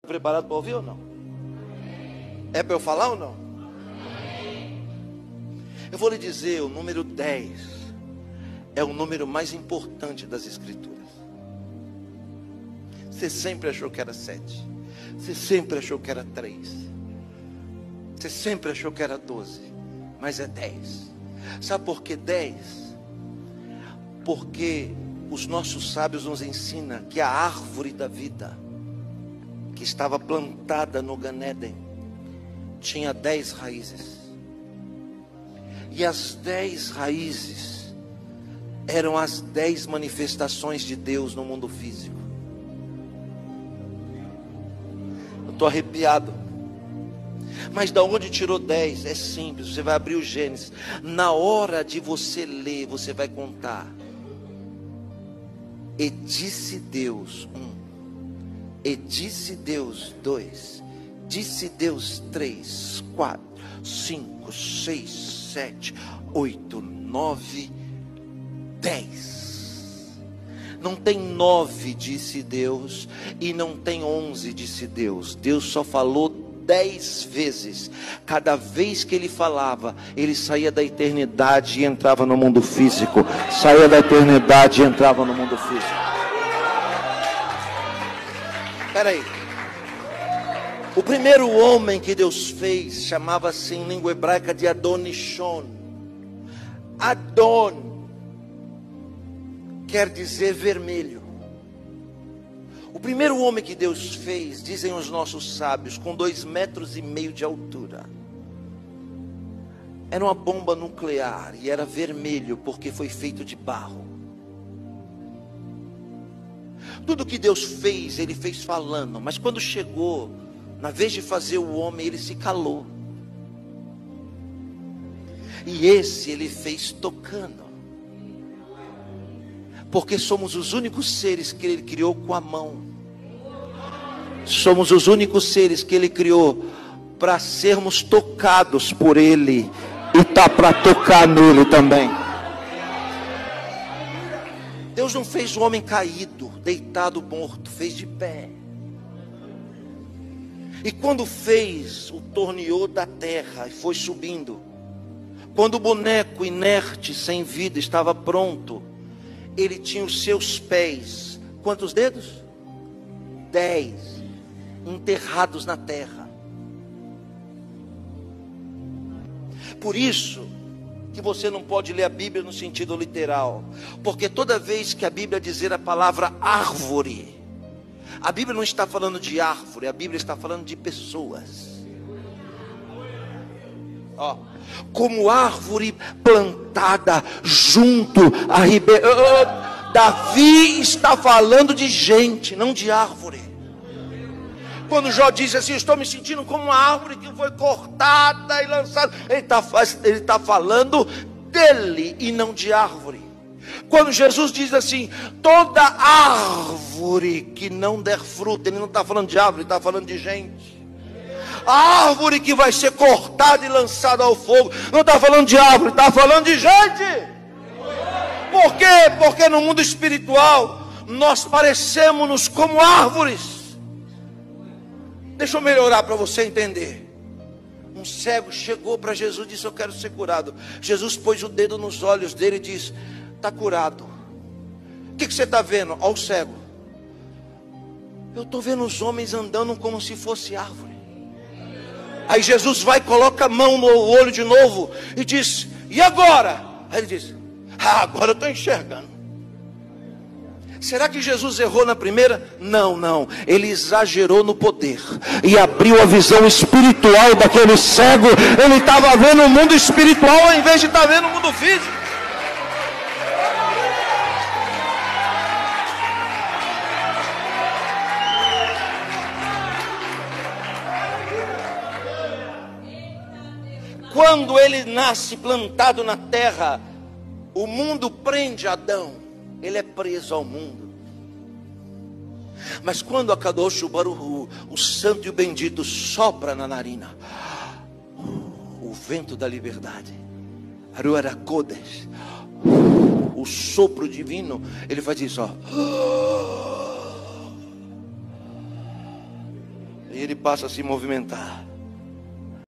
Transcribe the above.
Preparado para ouvir ou não? É para eu falar ou não? Eu vou lhe dizer, o número 10 é o número mais importante das Escrituras. Você sempre achou que era 7. Você sempre achou que era 3. Você sempre achou que era 12. Mas é 10. Sabe por que 10? Porque os nossos sábios nos ensinam que a árvore da vida, que estava plantada no Gan Eden, tinha 10 raízes. E as 10 raízes eram as 10 manifestações de Deus no mundo físico. Eu estou arrepiado. Mas da onde tirou 10? É simples, você vai abrir o Gênesis. Na hora de você ler, você vai contar. E disse Deus 1. E disse Deus 2. Disse Deus 3, 4, 5, 6, 7, 8, 9, 10. Não tem 9, disse Deus, e não tem 11, disse Deus. Deus só falou 10 vezes. Cada vez que ele falava, ele saía da eternidade e entrava no mundo físico. Saía da eternidade e entrava no mundo físico. Espera aí. O primeiro homem que Deus fez chamava-se em língua hebraica de Adonishon. Adon quer dizer vermelho. O primeiro homem que Deus fez, dizem os nossos sábios, com 2,5 metros de altura. Era uma bomba nuclear e era vermelho porque foi feito de barro. Tudo que Deus fez, Ele fez falando, mas quando chegou na vez de fazer o homem, Ele se calou. E esse Ele fez tocando. Porque somos os únicos seres que Ele criou com a mão. Somos os únicos seres que Ele criou para sermos tocados por Ele. E está para tocar nele também. Deus não fez o homem caído, deitado, morto. Fez de pé. E quando fez, o torneou da terra e foi subindo. Quando o boneco inerte, sem vida, estava pronto, ele tinha os seus pés, quantos dedos? 10, enterrados na terra. Por isso que você não pode ler a Bíblia no sentido literal, porque toda vez que a Bíblia dizer a palavra árvore, a Bíblia não está falando de árvore, a Bíblia está falando de pessoas. Ó, como árvore plantada junto a ribeira. Davi está falando de gente, não de árvore. Quando Jó diz assim, estou me sentindo como uma árvore que foi cortada e lançada, ele está falando dele e não de árvore. Quando Jesus diz assim, toda árvore que não der fruto, ele não está falando de árvore, ele está falando de gente. A árvore que vai ser cortada e lançada ao fogo, não está falando de árvore, está falando de gente. Por quê? Porque no mundo espiritual nós parecemos como árvores. Deixa eu melhorar para você entender. Um cego chegou para Jesus e disse, eu quero ser curado. Jesus pôs o dedo nos olhos dele e disse, está curado. O que você está vendo? Olha o cego. Eu estou vendo os homens andando como se fosse árvore. Aí Jesus vai, coloca a mão no olho de novo e diz, e agora? Aí ele diz, agora eu estou enxergando. Será que Jesus errou na primeira? Não, não. Ele exagerou no poder e abriu a visão espiritual daquele cego. Ele estava vendo o mundo espiritual ao invés de estar vendo o mundo físico. Quando ele nasce plantado na terra, o mundo prende Adão, ele é preso ao mundo. Mas quando a Kadosh Baruch, o santo e o bendito, sopra na narina, o vento da liberdade, Ruach Kodesh, o sopro divino, ele faz isso, ó. Aí ele passa a se movimentar.